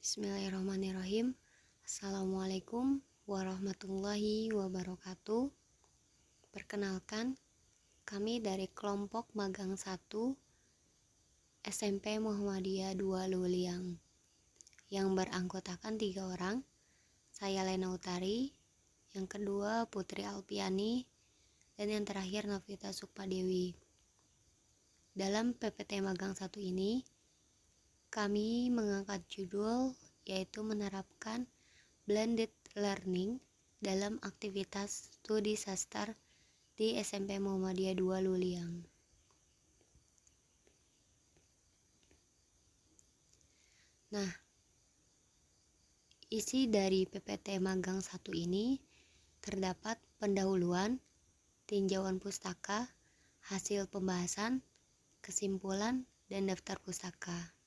Bismillahirrahmanirrahim. Assalamualaikum warahmatullahi wabarakatuh. Perkenalkan, kami dari kelompok magang 1 SMP Muhammadiyah 2 Luliang yang beranggotakan 3 orang. Saya Lena Utari, yang kedua Putri Alpiani, dan yang terakhir Novita Sukmadewi. Dalam PPT magang 1 ini, kami mengangkat judul yaitu menerapkan blended learning dalam aktivitas studi sastra di SMP Muhammadiyah 2 Luliang. Nah, isi dari PPT magang 1 ini terdapat pendahuluan, tinjauan pustaka, hasil pembahasan, kesimpulan, dan daftar pustaka.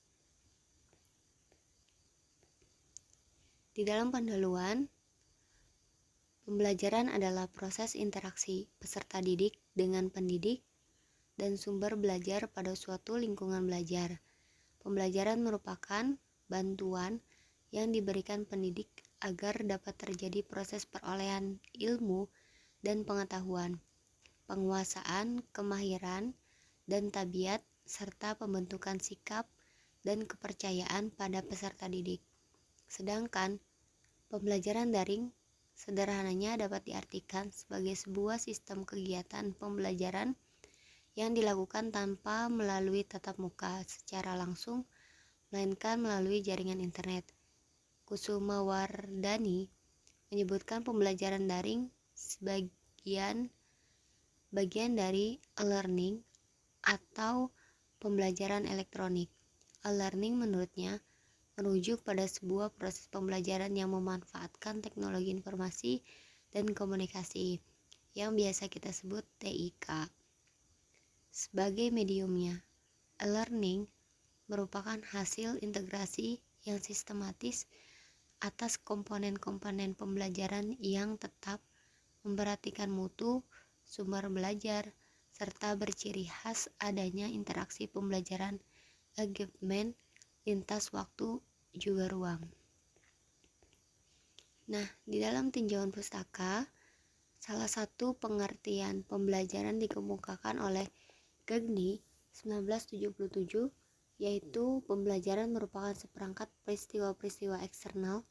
Di dalam pendahuluan, pembelajaran adalah proses interaksi peserta didik dengan pendidik dan sumber belajar pada suatu lingkungan belajar. Pembelajaran merupakan bantuan yang diberikan pendidik agar dapat terjadi proses perolehan ilmu dan pengetahuan, penguasaan, kemahiran, dan tabiat, serta pembentukan sikap dan kepercayaan pada peserta didik. Sedangkan pembelajaran daring sederhananya dapat diartikan sebagai sebuah sistem kegiatan pembelajaran yang dilakukan tanpa melalui tatap muka secara langsung, melainkan melalui jaringan internet. Kusumawardhani menyebutkan pembelajaran daring bagian dari e-learning atau pembelajaran elektronik. E-learning menurutnya merujuk pada sebuah proses pembelajaran yang memanfaatkan teknologi informasi dan komunikasi yang biasa kita sebut TIK sebagai mediumnya. E-learning merupakan hasil integrasi yang sistematis atas komponen-komponen pembelajaran yang tetap memperhatikan mutu, sumber belajar, serta berciri khas adanya interaksi pembelajaran engagement lintas waktu juga ruang. Nah, di dalam tinjauan pustaka, salah satu pengertian pembelajaran dikemukakan oleh Gagni 1977, yaitu pembelajaran merupakan seperangkat peristiwa-peristiwa eksternal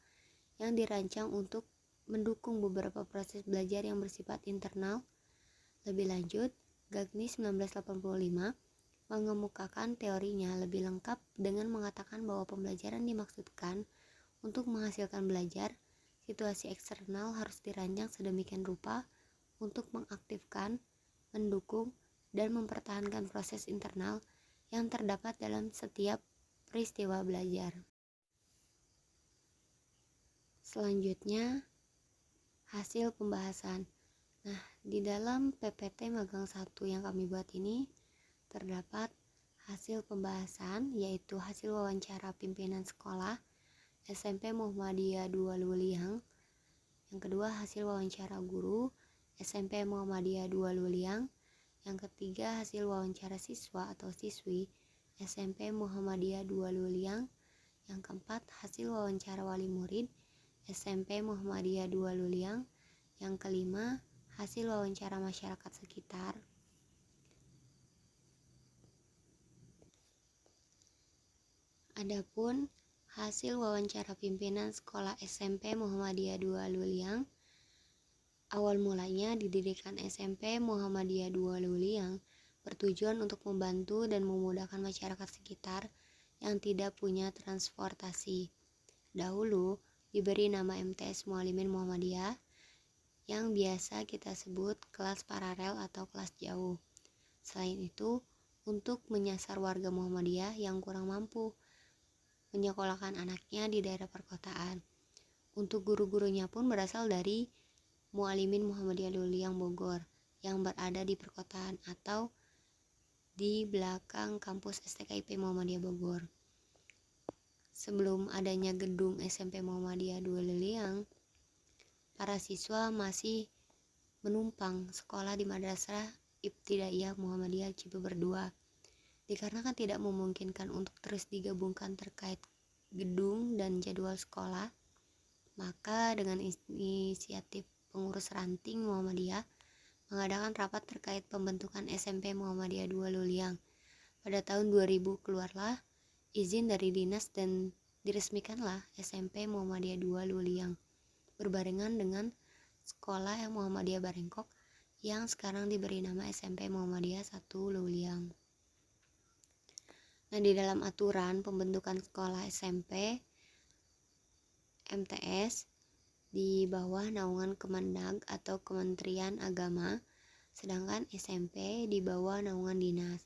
yang dirancang untuk mendukung beberapa proses belajar yang bersifat internal. Lebih lanjut, Gagni 1985 mengemukakan teorinya lebih lengkap dengan mengatakan bahwa pembelajaran dimaksudkan untuk menghasilkan belajar. Situasi eksternal harus dirancang sedemikian rupa untuk mengaktifkan, mendukung, dan mempertahankan proses internal yang terdapat dalam setiap peristiwa belajar. Selanjutnya, hasil pembahasan. Nah, di dalam PPT magang 1 yang kami buat ini terdapat hasil pembahasan, yaitu hasil wawancara pimpinan sekolah SMP Muhammadiyah 2 Luliang. Yang kedua, hasil wawancara guru SMP Muhammadiyah 2 Luliang. Yang ketiga, hasil wawancara siswa atau siswi SMP Muhammadiyah 2 Luliang. Yang keempat, hasil wawancara wali murid SMP Muhammadiyah 2 Luliang. Yang kelima, hasil wawancara masyarakat sekitar. Adapun hasil wawancara pimpinan sekolah SMP Muhammadiyah 2 Luliang, awal mulanya didirikan SMP Muhammadiyah 2 Luliang bertujuan untuk membantu dan memudahkan masyarakat sekitar yang tidak punya transportasi. Dahulu diberi nama MTS Mualimin Muhammadiyah yang biasa kita sebut kelas paralel atau kelas jauh. Selain itu, untuk menyasar warga Muhammadiyah yang kurang mampu menyekolahkan anaknya di daerah perkotaan. Untuk guru-gurunya pun berasal dari Mualimin Muhammadiyah Luliang Bogor yang berada di perkotaan atau di belakang kampus STKIP Muhammadiyah Bogor. Sebelum adanya gedung SMP Muhammadiyah 2 Luliang, para siswa masih menumpang sekolah di Madrasah Ibtidaiyah Muhammadiyah Cibeber 2. Dikarenakan tidak memungkinkan untuk terus digabungkan terkait gedung dan jadwal sekolah, maka dengan inisiatif pengurus ranting Muhammadiyah mengadakan rapat terkait pembentukan SMP Muhammadiyah 2 Luliang. Pada tahun 2000 keluarlah izin dari dinas dan diresmikanlah SMP Muhammadiyah 2 Luliang berbarengan dengan sekolah yang Muhammadiyah Barengkok yang sekarang diberi nama SMP Muhammadiyah 1 Luliang. Nah, di dalam aturan pembentukan sekolah SMP MTS di bawah naungan Kemendag atau Kementerian Agama, sedangkan SMP di bawah naungan dinas.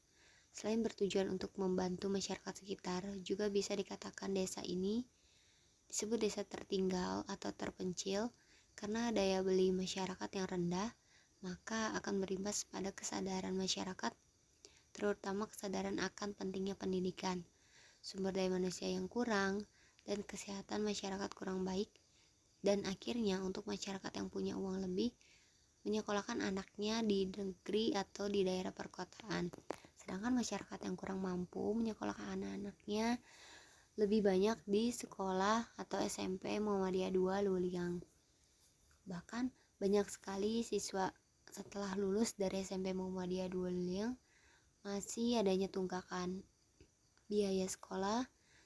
Selain bertujuan untuk membantu masyarakat sekitar, juga bisa dikatakan desa ini disebut desa tertinggal atau terpencil karena daya beli masyarakat yang rendah, maka akan berimbas pada kesadaran masyarakat, terutama kesadaran akan pentingnya pendidikan, sumber daya manusia yang kurang, dan kesehatan masyarakat kurang baik, dan akhirnya untuk masyarakat yang punya uang lebih menyekolahkan anaknya di negeri atau di daerah perkotaan, sedangkan masyarakat yang kurang mampu menyekolahkan anak-anaknya lebih banyak di sekolah atau SMP Muhammadiyah 2 Luliang. Bahkan banyak sekali siswa setelah lulus dari SMP Muhammadiyah 2 Luliang masih adanya tunggakan biaya sekolah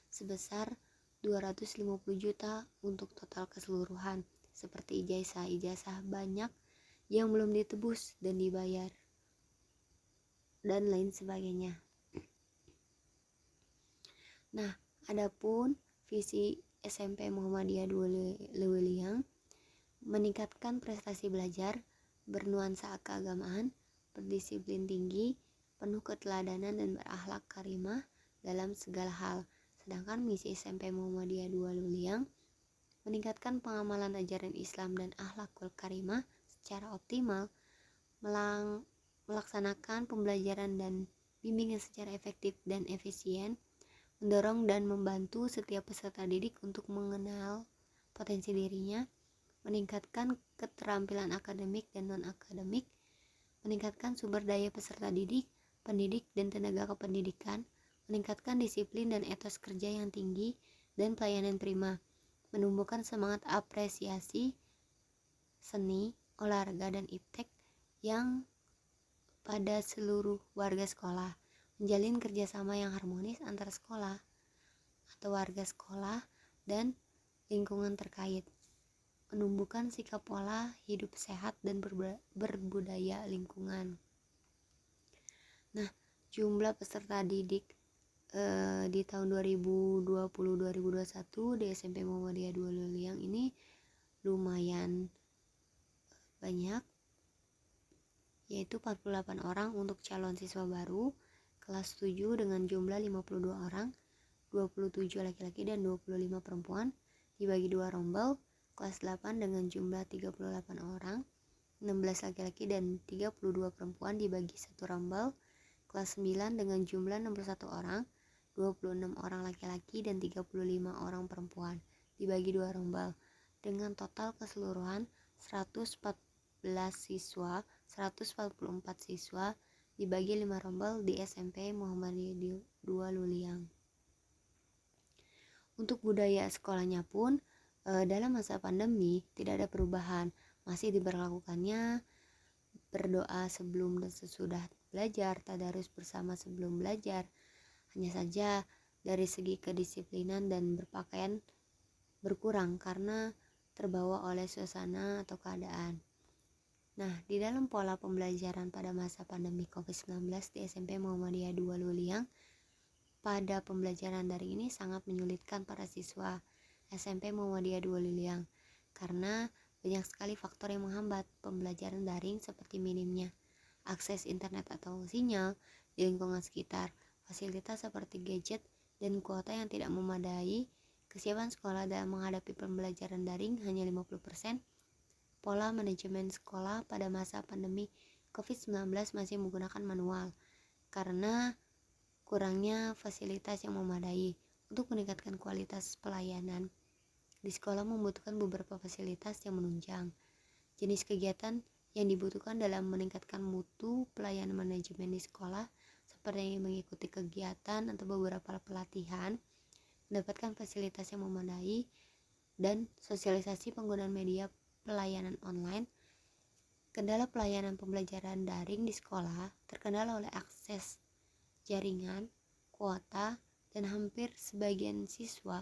sebesar 250 juta untuk total keseluruhan, seperti ijazah banyak yang belum ditebus dan dibayar, dan lain sebagainya. Nah, adapun visi SMP Muhammadiyah 2 Luliang meningkatkan prestasi belajar, bernuansa keagamaan, berdisiplin tinggi, penuh keteladanan dan berakhlak karimah dalam segala hal. Sedangkan misi SMP Muhammadiyah 2 Luliang meningkatkan pengamalan ajaran Islam dan akhlakul karimah secara optimal, melaksanakan pembelajaran dan bimbingan secara efektif dan efisien, mendorong dan membantu setiap peserta didik untuk mengenal potensi dirinya, meningkatkan keterampilan akademik dan non-akademik, meningkatkan sumber daya peserta didik, pendidik, dan tenaga kependidikan, meningkatkan disiplin dan etos kerja yang tinggi dan pelayanan prima, menumbuhkan semangat apresiasi seni, olahraga, dan iptek yang pada seluruh warga sekolah, menjalin kerjasama yang harmonis antara sekolah atau warga sekolah dan lingkungan terkait, menumbuhkan sikap pola hidup sehat dan berbudaya lingkungan. Nah, jumlah peserta didik di tahun 2020-2021 di SMP Muhammadiyah 2 Luliang ini lumayan banyak, yaitu 48 orang untuk calon siswa baru kelas 7 dengan jumlah 52 orang, 27 laki-laki dan 25 perempuan, dibagi 2 rombel. Kelas 8 dengan jumlah 38 orang, 16 laki-laki dan 32 perempuan, dibagi 1 rombel. Kelas 9 dengan jumlah 61 orang, 26 orang laki-laki dan 35 orang perempuan, dibagi 2 rombel, dengan total keseluruhan 144 siswa dibagi 5 rombel di SMP Muhammadiyah 2 Luliang. Untuk budaya sekolahnya pun dalam masa pandemi tidak ada perubahan, masih diberlakukannya berdoa sebelum dan sesudah belajar, tadarus bersama sebelum belajar. Hanya saja dari segi kedisiplinan dan berpakaian berkurang karena terbawa oleh suasana atau keadaan. Nah, di dalam pola pembelajaran pada masa pandemi COVID-19 di SMP Muhammadiyah 2 Luliang, pada pembelajaran daring ini sangat menyulitkan para siswa SMP Muhammadiyah 2 Luliang karena banyak sekali faktor yang menghambat pembelajaran daring seperti minimnya akses internet atau sinyal di lingkungan sekitar, fasilitas seperti gadget dan kuota yang tidak memadai, kesiapan sekolah dalam menghadapi pembelajaran daring hanya 50%, pola manajemen sekolah pada masa pandemi COVID-19 masih menggunakan manual karena kurangnya fasilitas yang memadai. Untuk meningkatkan kualitas pelayanan di sekolah membutuhkan beberapa fasilitas yang menunjang. Jenis kegiatan yang dibutuhkan dalam meningkatkan mutu pelayanan manajemen di sekolah seperti mengikuti kegiatan atau beberapa pelatihan mendapatkan fasilitas yang memadai, dan sosialisasi penggunaan media pelayanan online. Kendala pelayanan pembelajaran daring di sekolah terkendala oleh akses jaringan, kuota, dan hampir sebagian siswa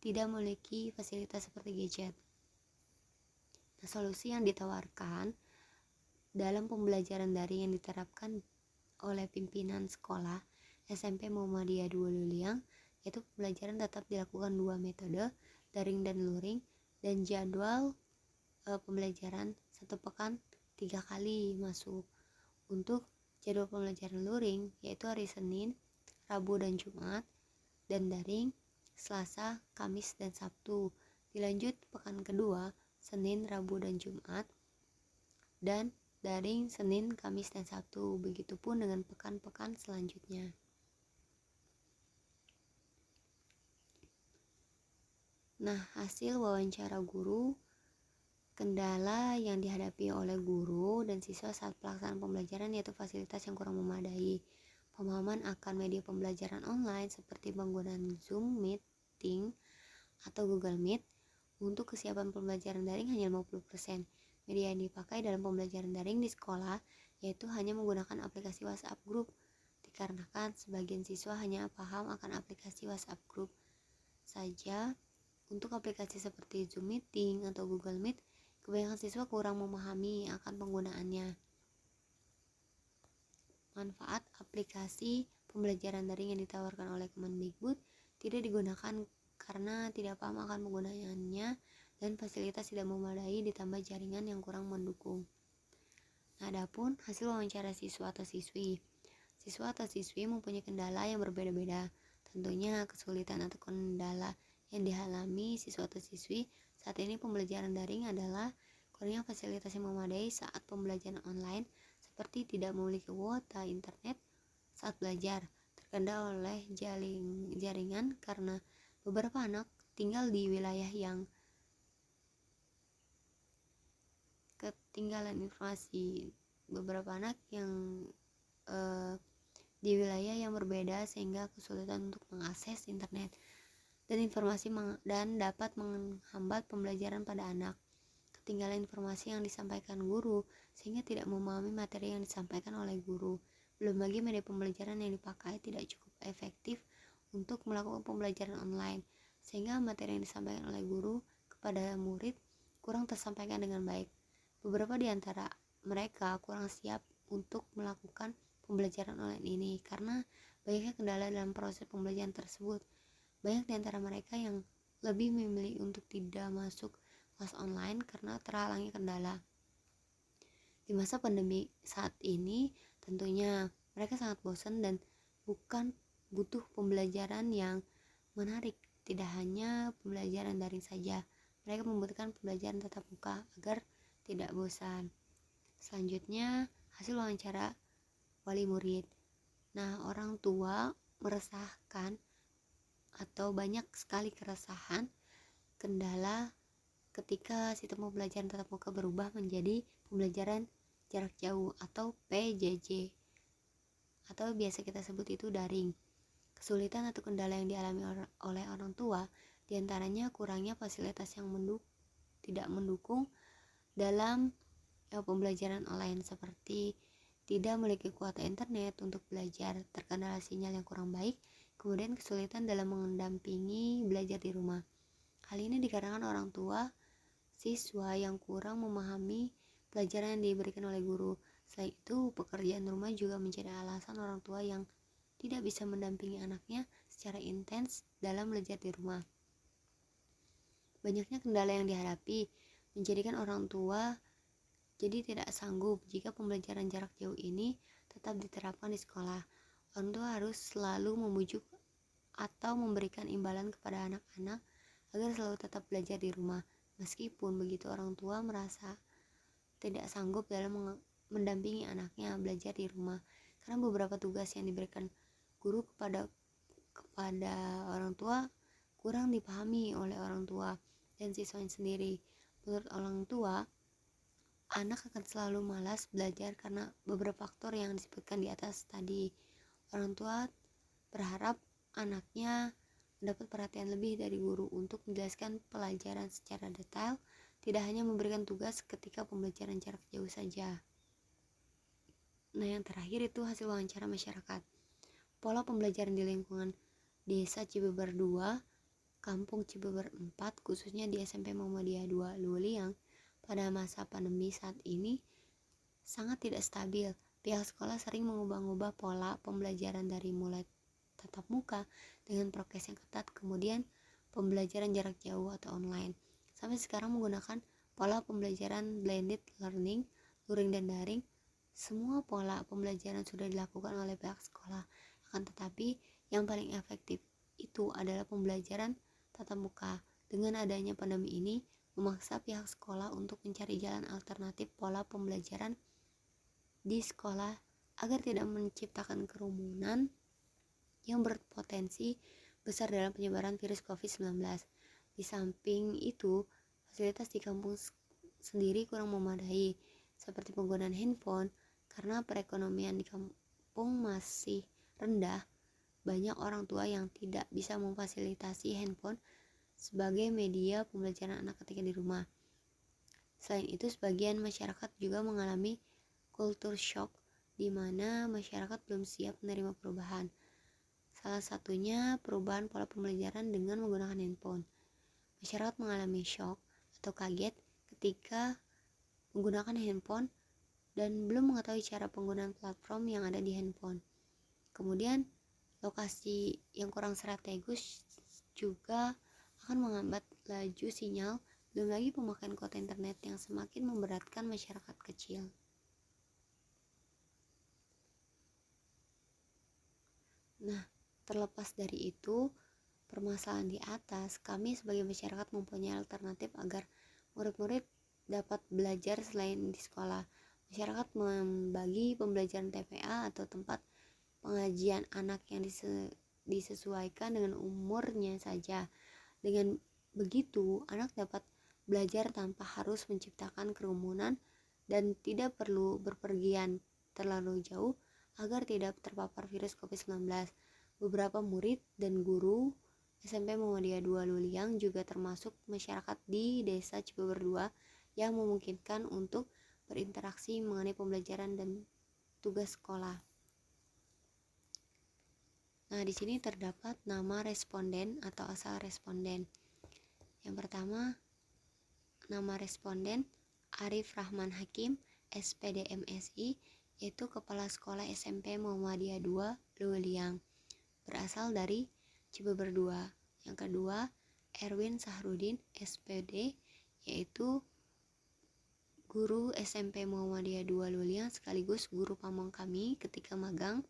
tidak memiliki fasilitas seperti gadget. Nah, solusi yang ditawarkan dalam pembelajaran daring yang diterapkan oleh pimpinan sekolah SMP Muhammadiyah 2 Luliang, yaitu pembelajaran tetap dilakukan 2 metode, daring dan luring, dan jadwal pembelajaran 1 pekan 3 kali masuk. Untuk jadwal pembelajaran luring yaitu hari Senin, Rabu, dan Jumat, dan daring Selasa, Kamis, dan Sabtu. Dilanjut pekan kedua Senin, Rabu, dan Jumat, dan daring Senin, Kamis, dan Sabtu. Begitupun dengan pekan-pekan selanjutnya. Nah, hasil wawancara guru, kendala yang dihadapi oleh guru dan siswa saat pelaksanaan pembelajaran yaitu fasilitas yang kurang memadai, pemahaman akan media pembelajaran online seperti penggunaan Zoom Meeting atau Google Meet. Untuk kesiapan pembelajaran daring hanya 50%. Media yang dipakai dalam pembelajaran daring di sekolah yaitu hanya menggunakan aplikasi WhatsApp Group, dikarenakan sebagian siswa hanya paham akan aplikasi WhatsApp Group saja. Untuk aplikasi seperti Zoom Meeting atau Google Meet, kebanyakan siswa kurang memahami akan penggunaannya. Manfaat aplikasi pembelajaran daring yang ditawarkan oleh Kemendikbud tidak digunakan karena tidak paham akan penggunaannya dan fasilitas tidak memadai ditambah jaringan yang kurang mendukung. Nah, adapun hasil wawancara siswa atau siswi. Siswa atau siswi mempunyai kendala yang berbeda-beda. Tentunya kesulitan atau kendala yang dialami siswa atau siswi saat ini pembelajaran daring adalah kurangnya fasilitas yang memadai saat pembelajaran online, seperti tidak memiliki kuota internet saat belajar, terkendala oleh jaringan karena beberapa anak tinggal di wilayah yang ketinggalan informasi. Beberapa anak yang di wilayah yang berbeda sehingga kesulitan untuk mengakses internet dan informasi dan dapat menghambat pembelajaran pada anak. Ketinggalan informasi yang disampaikan guru sehingga tidak memahami materi yang disampaikan oleh guru. Belum lagi media pembelajaran yang dipakai tidak cukup efektif untuk melakukan pembelajaran online sehingga materi yang disampaikan oleh guru kepada murid kurang tersampaikan dengan baik. Beberapa di antara mereka kurang siap untuk melakukan pembelajaran online ini karena banyaknya kendala dalam proses pembelajaran tersebut. Banyak di antara mereka yang lebih memilih untuk tidak masuk kelas online karena terhalangi kendala. Di masa pandemi saat ini, tentunya mereka sangat bosan dan bukan butuh pembelajaran yang menarik. Tidak hanya pembelajaran daring saja, mereka membutuhkan pembelajaran tatap muka agar tidak bosan. Selanjutnya, hasil wawancara wali murid. Nah, orang tua meresahkan atau banyak sekali keresahan kendala ketika sistem pembelajaran tatap muka berubah menjadi pembelajaran jarak jauh atau PJJ atau biasa kita sebut itu daring. Kesulitan atau kendala yang dialami oleh orang tua diantaranya kurangnya fasilitas yang tidak mendukung dalam pembelajaran online seperti tidak memiliki kuota internet untuk belajar, terkendala sinyal yang kurang baik, kemudian kesulitan dalam mendampingi belajar di rumah. Hal ini dikarenakan orang tua siswa yang kurang memahami pelajaran yang diberikan oleh guru. Selain itu, pekerjaan rumah juga menjadi alasan orang tua yang tidak bisa mendampingi anaknya secara intens dalam belajar di rumah. Banyaknya kendala yang dihadapi menjadikan orang tua jadi tidak sanggup jika pembelajaran jarak jauh ini tetap diterapkan di sekolah. Orang tua harus selalu membujuk atau memberikan imbalan kepada anak-anak agar selalu tetap belajar di rumah. Meskipun begitu, orang tua merasa tidak sanggup dalam mendampingi anaknya belajar di rumah karena beberapa tugas yang diberikan guru kepada orang tua kurang dipahami oleh orang tua dan siswanya sendiri. Menurut orang tua, anak akan selalu malas belajar karena beberapa faktor yang disebutkan di atas tadi. Orang tua berharap anaknya mendapat perhatian lebih dari guru untuk menjelaskan pelajaran secara detail, tidak hanya memberikan tugas ketika pembelajaran jarak jauh saja. Nah, yang terakhir itu hasil wawancara masyarakat. Pola pembelajaran di lingkungan Desa Cibeber 2, Kampung Cibeber 4, khususnya di SMP Muhammadiyah 2 Luliang, pada masa pandemi saat ini sangat tidak stabil. Pihak sekolah sering mengubah-ubah pola pembelajaran dari mulai tatap muka dengan prokes yang ketat, kemudian pembelajaran jarak jauh atau online, sampai sekarang menggunakan pola pembelajaran blended learning, luring dan daring. Semua pola pembelajaran sudah dilakukan oleh pihak sekolah, akan tetapi yang paling efektif itu adalah pembelajaran tatap muka. Dengan adanya pandemi ini, memaksa pihak sekolah untuk mencari jalan alternatif pola pembelajaran di sekolah agar tidak menciptakan kerumunan yang berpotensi besar dalam penyebaran virus COVID-19. Di samping itu, fasilitas di kampung sendiri kurang memadai, seperti penggunaan handphone. Karena perekonomian di kampung masih rendah, banyak orang tua yang tidak bisa memfasilitasi handphone sebagai media pembelajaran anak ketika di rumah. Selain itu, sebagian masyarakat juga mengalami culture shock, di mana masyarakat belum siap menerima perubahan. Salah satunya perubahan pola pembelajaran dengan menggunakan handphone. Masyarakat mengalami shock atau kaget ketika menggunakan handphone dan belum mengetahui cara penggunaan platform yang ada di handphone. Kemudian, lokasi yang kurang strategis juga akan menghambat laju sinyal, belum lagi pemakaian kuota internet yang semakin memberatkan masyarakat kecil. Nah, terlepas dari itu, permasalahan di atas, kami sebagai masyarakat mempunyai alternatif agar murid-murid dapat belajar selain di sekolah. Masyarakat membagi pembelajaran TPA atau tempat pengajian anak yang disesuaikan dengan umurnya saja. Dengan begitu, anak dapat belajar tanpa harus menciptakan kerumunan dan tidak perlu berpergian terlalu jauh agar tidak terpapar virus COVID-19. Beberapa murid dan guru SMP Muhammadiyah 2 Luliang juga termasuk masyarakat di Desa Cibeber 2 yang memungkinkan untuk berinteraksi mengenai pembelajaran dan tugas sekolah. Nah, di sini terdapat nama responden atau asal responden. Yang pertama, nama responden Arif Rahman Hakim, SPD MSI, yaitu Kepala Sekolah SMP Muhammadiyah 2 Luliang, berasal dari Cibeber 2. Yang kedua, Erwin Sahrudin, SPD, yaitu guru SMP Muhammadiyah 2 Luliang sekaligus guru pamong kami ketika magang,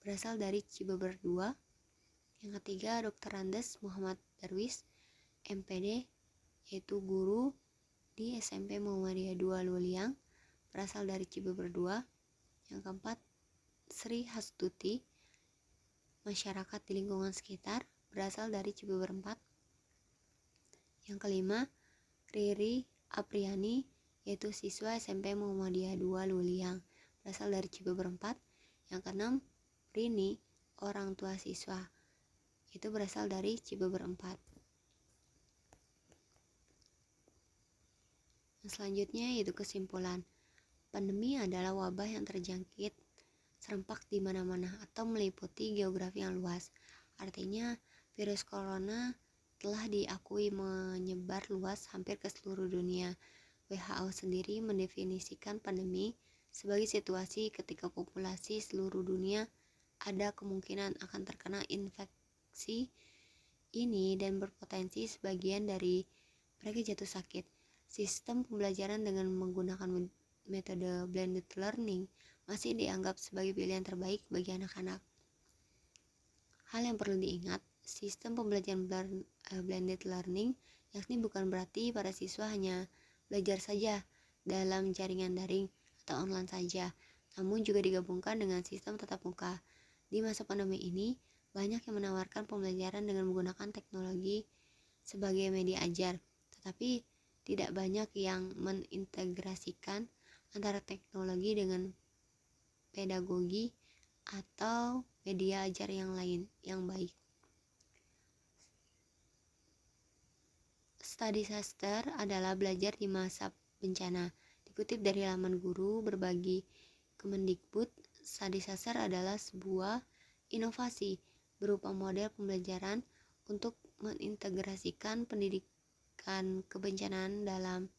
berasal dari Cibeber 2. Yang ketiga, Dr. Andes Muhammad Darwis, MPD, yaitu guru di SMP Muhammadiyah 2 Luliang, berasal dari Cibeber 2. Yang keempat, Sri Hastuti, masyarakat di lingkungan sekitar, berasal dari Cibeber 4. Yang kelima, Riri Apriani, yaitu siswa SMP Muhammadiyah 2 Luliang, berasal dari Cibeber 4. Yang keenam, Rini, orang tua siswa, itu berasal dari Cibeber 4. Selanjutnya yaitu kesimpulan. Pandemi adalah wabah yang terjangkit serempak di mana-mana atau meliputi geografi yang luas. Artinya, virus corona telah diakui menyebar luas hampir ke seluruh dunia. WHO sendiri mendefinisikan pandemi sebagai situasi ketika populasi seluruh dunia ada kemungkinan akan terkena infeksi ini dan berpotensi sebagian dari mereka jatuh sakit. Sistem pembelajaran dengan menggunakan metode blended learning masih dianggap sebagai pilihan terbaik bagi anak-anak. Hal yang perlu diingat, sistem pembelajaran blended learning yakni bukan berarti para siswa hanya belajar saja dalam jaringan daring atau online saja, namun juga digabungkan dengan sistem tatap muka. Di masa pandemi ini, banyak yang menawarkan pembelajaran dengan menggunakan teknologi sebagai media ajar, tetapi tidak banyak yang mengintegrasikan antara teknologi dengan pedagogi atau media ajar yang lain yang baik. Study disaster adalah belajar di masa bencana. Dikutip dari laman guru berbagi Kemendikbud, study disaster adalah sebuah inovasi berupa model pembelajaran untuk mengintegrasikan pendidikan kebencanaan dalam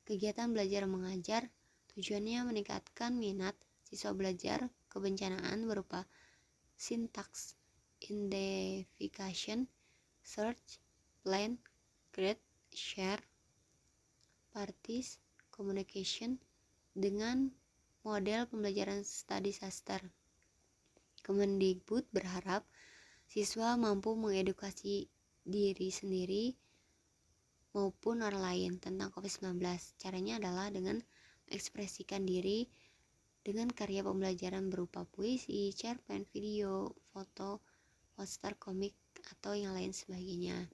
kegiatan belajar mengajar. Tujuannya meningkatkan minat siswa belajar kebencanaan berupa sintaks, identification, search, plan, create, share, practice, communication dengan model pembelajaran study disaster. Kemendikbud berharap siswa mampu mengedukasi diri sendiri maupun orang lain tentang COVID-19. Caranya adalah dengan mengekspresikan diri dengan karya pembelajaran berupa puisi, cerpen, video, foto, poster, komik, atau yang lain sebagainya.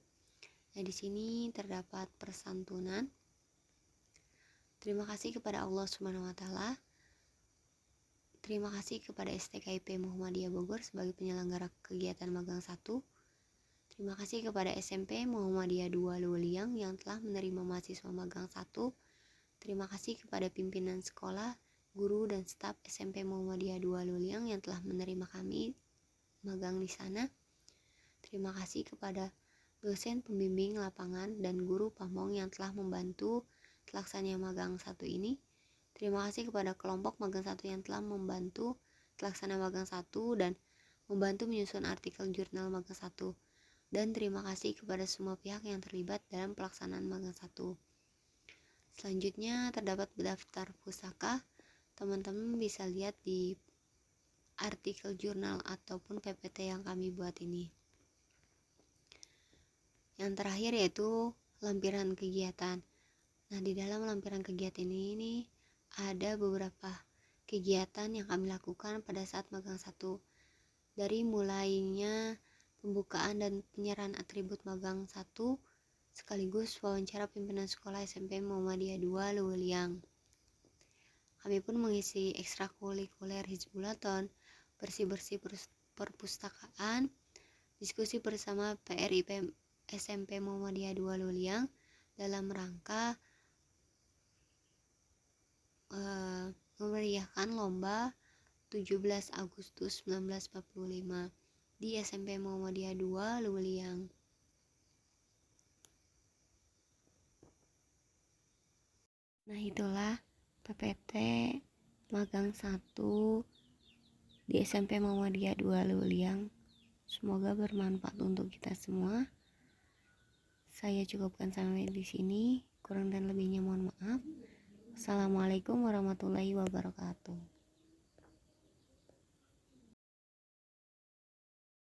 Nah, di sini terdapat persantunan. Terima kasih kepada Allah Subhanahu wa taala. Terima kasih kepada STKIP Muhammadiyah Bogor sebagai penyelenggara kegiatan magang 1. Terima kasih kepada SMP Muhammadiyah 2 Luwiliang yang telah menerima mahasiswa magang 1. Terima kasih kepada pimpinan sekolah, guru, dan staf SMP Muhammadiyah 2 Luwiliang yang telah menerima kami magang di sana. Terima kasih kepada dosen pembimbing lapangan dan guru pamong yang telah membantu terlaksananya magang 1 ini. Terima kasih kepada kelompok magang 1 yang telah membantu terlaksana magang 1 dan membantu menyusun artikel jurnal magang 1. Dan terima kasih kepada semua pihak yang terlibat dalam pelaksanaan magang 1. Selanjutnya terdapat daftar pusaka. Teman-teman bisa lihat di artikel jurnal ataupun PPT yang kami buat ini. Yang terakhir yaitu lampiran kegiatan. Nah, di dalam lampiran kegiatan ini ada beberapa kegiatan yang kami lakukan pada saat magang 1. Dari mulainya pembukaan dan penyerahan atribut magang 1 sekaligus wawancara pimpinan sekolah SMP Muhammadiyah 2 Luwiliang. Kami pun mengisi ekstrakurikuler Hizbulaton, bersih-bersih perpustakaan, diskusi bersama PRIP SMP Muhammadiyah 2 Luwiliang dalam rangka memeriahkan lomba 17 Agustus 1945 di SMP Muhammadiyah 2 Luwiliang. Nah, itulah PPT magang 1 di SMP Muhammadiyah 2 Luwiliang. Semoga bermanfaat untuk kita semua. Saya cukupkan sampai di sini. Kurang dan lebihnya mohon maaf. Assalamualaikum warahmatullahi wabarakatuh.